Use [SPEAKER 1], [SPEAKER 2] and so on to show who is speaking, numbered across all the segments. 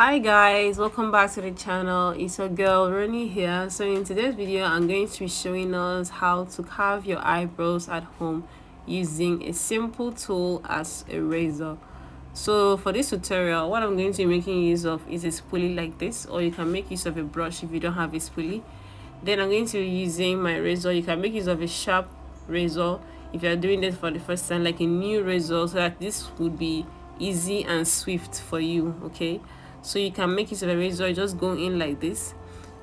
[SPEAKER 1] Hi guys, welcome back to the channel. It's your girl Ronnie here. So in today's video I'm going to be showing us how to carve your eyebrows at home using a simple tool as a razor. So for this tutorial, what I'm going to be making use of is a spoolie like this, or you can make use of a brush if you don't have a spoolie. Then I'm going to be using my razor. You can make use of a sharp razor if you're doing this for the first time, like a new razor, so that this would be easy and swift for you. Okay, so you can make use of a razor. Just go in like this.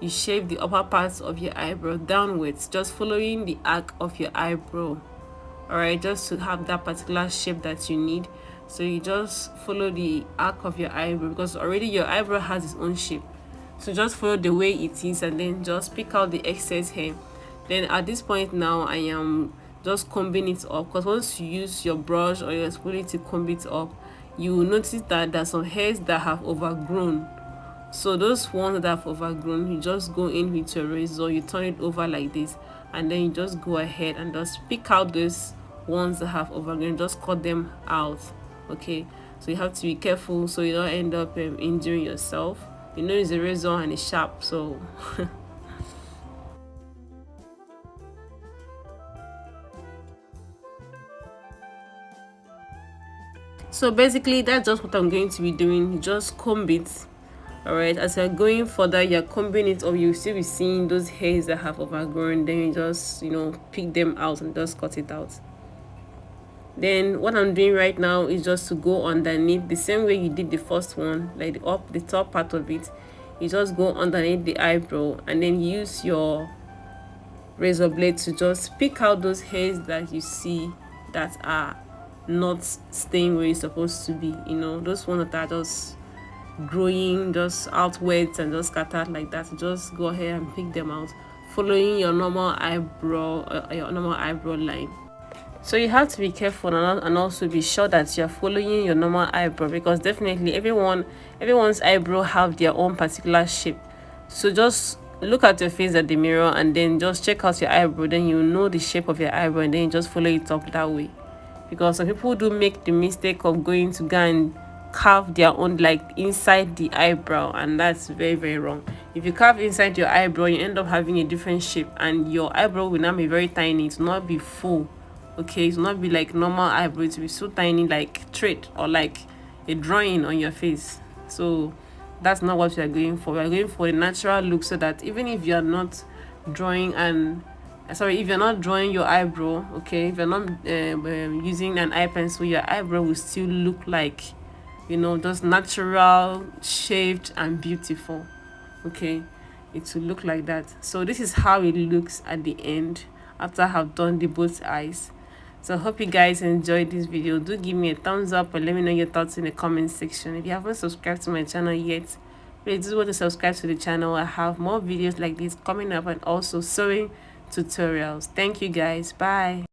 [SPEAKER 1] You shape the upper parts of your eyebrow downwards, just following the arc of your eyebrow. All right, just to have that particular shape that you need. So you just follow the arc of your eyebrow, because already your eyebrow has its own shape. So just follow the way it is and then just pick out the excess hair. Then at this point now I am just combing it up, because once you use your brush or your spoolie to comb it up, you will notice that there's some hairs that have overgrown. So those ones that have overgrown, you just go in with your razor, you turn it over like this, and then you just go ahead and just pick out those ones that have overgrown, just cut them out. Okay, so you have to be careful so you don't end up injuring yourself. You know, it's a razor and it's sharp, so so basically that's just what I'm going to be doing. You just comb it. All right, as you're going further, you're combing it up, you still be seeing those hairs that have overgrown. Then you just, pick them out and just cut it out. Then what I'm doing right now is just to go underneath the same way you did the first one, like the top part of it. You just go underneath the eyebrow and then use your razor blade to just pick out those hairs that you see that are not staying where you're supposed to be. Those ones that are just growing just outwards and just scattered like that. Just go ahead and pick them out, following your normal eyebrow line. So you have to be careful and also be sure that you're following your normal eyebrow, because definitely everyone's eyebrow have their own particular shape. So just look at your face at the mirror and then just check out your eyebrow. Then you know the shape of your eyebrow and then you just follow it up that way. Because some people do make the mistake of going to go and carve their own, like inside the eyebrow, and that's very, very wrong. If you carve inside your eyebrow, you end up having a different shape and your eyebrow will not be very tiny. It will not be full. Okay, it will not be like normal eyebrow. It will be so tiny, like trait or like a drawing on your face. So that's not what we are going for. We are going for a natural look, so that even if you are not drawing if you're not drawing your eyebrow, okay, if you're not using an eye pencil, your eyebrow will still look like, just natural, shaved and beautiful. Okay, it will look like that. So this is how it looks at the end after I have done the both eyes. So I hope you guys enjoyed this video. Do give me a thumbs up and let me know your thoughts in the comment section. If you haven't subscribed to my channel yet, please do want to subscribe to the channel. I have more videos like this coming up, and also sewing tutorials. Thank you guys. Bye.